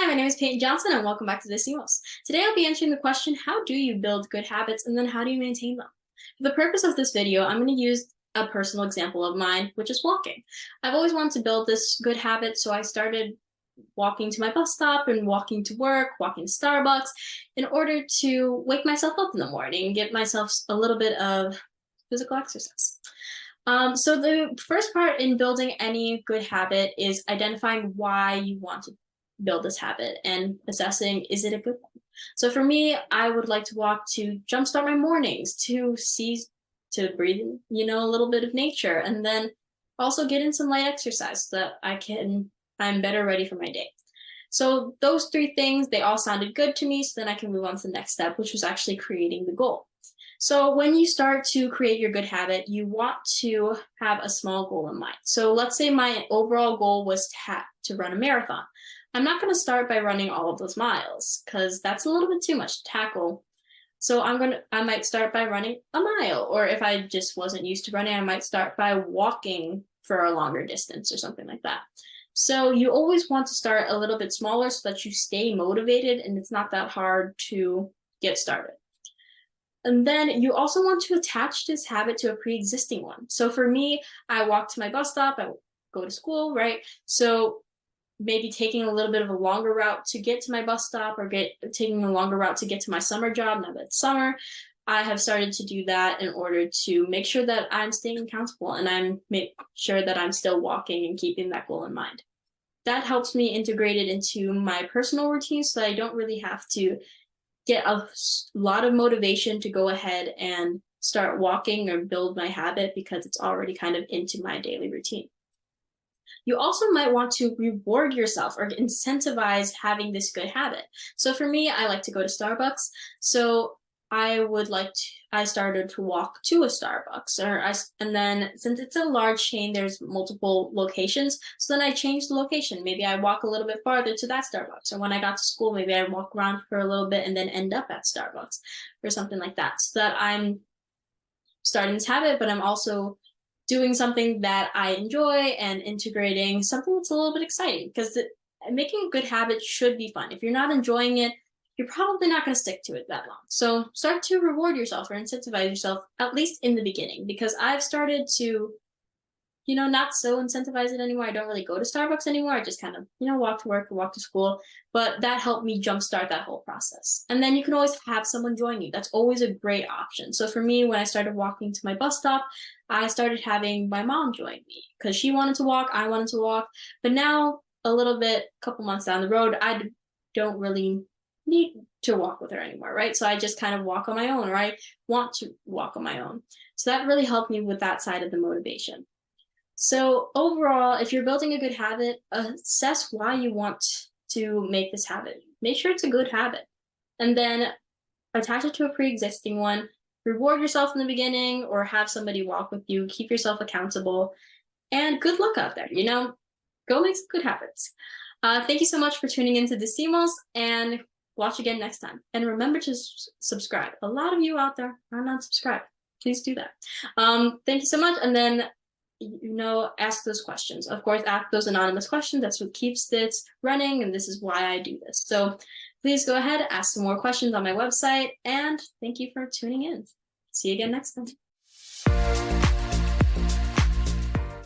Hi, my name is Peyton Johnson, and welcome back to Decimos. Today I'll be answering the question, how do you build good habits, and then how do you maintain them? For the purpose of this video, I'm going to use a personal example of mine, which is walking. I've always wanted to build this good habit, so I started walking to my bus stop and walking to work, walking to Starbucks, in order to wake myself up in the morning and get myself a little bit of physical exercise. So the first part in building any good habit is identifying why you want to build this habit and assessing, is it a good one? So for me, I would like to walk to jumpstart my mornings, to breathe in, a little bit of nature, and then also get in some light exercise so that I'm better ready for my day. So those three things, they all sounded good to me, so then I can move on to the next step, which was actually creating the goal. So when you start to create your good habit, you want to have a small goal in mind. So let's say my overall goal was to run a marathon. I'm not going to start by running all of those miles because that's a little bit too much to tackle. So I might start by running a mile, or if I just wasn't used to running, I might start by walking for a longer distance or something like that. So you always want to start a little bit smaller so that you stay motivated and it's not that hard to get started. And then you also want to attach this habit to a pre-existing one. So for me, I walk to my bus stop, I go to school, right? So maybe taking a little bit of a longer route to get to my bus stop, or taking a longer route to get to my summer job now that it's summer. I have started to do that in order to make sure that I'm staying accountable and I'm make sure that I'm still walking and keeping that goal in mind. That helps me integrate it into my personal routine so that I don't really have to get a lot of motivation to go ahead and start walking or build my habit because it's already kind of into my daily routine. You also might want to reward yourself or incentivize having this good habit. So for me, I like to go to Starbucks. So I started to walk to a Starbucks, and then since it's a large chain, there's multiple locations. So then I changed the location. Maybe I walk a little bit farther to that Starbucks. Or when I got to school, maybe I walk around for a little bit and then end up at Starbucks or something like that. So that I'm starting this habit, but I'm also doing something that I enjoy and integrating something that's a little bit exciting, because making a good habit should be fun. If you're not enjoying it, you're probably not going to stick to it that long. So start to reward yourself or incentivize yourself, at least in the beginning, because I've started to, not so incentivize it anymore. I don't really go to Starbucks anymore. I just kind of, walk to work or walk to school. But that helped me jumpstart that whole process. And then you can always have someone join you. That's always a great option. So for me, when I started walking to my bus stop, I started having my mom join me because she wanted to walk, I wanted to walk. But now, a couple months down the road, I don't really need to walk with her anymore, right? So I just kind of walk on my own, or I want to walk on my own. So that really helped me with that side of the motivation. So overall, if you're building a good habit, assess why you want to make this habit. Make sure it's a good habit. And then attach it to a pre-existing one. Reward yourself in the beginning or have somebody walk with you. Keep yourself accountable. And good luck out there, Go make some good habits. Thank you so much for tuning into Decimos, and watch again next time. And remember to subscribe. A lot of you out there are not subscribed. Please do that. Thank you so much. And then ask those questions. Of course, ask those anonymous questions. That's what keeps this running, and this is why I do this. So please go ahead, ask some more questions on my website, and thank you for tuning in. See you again next time.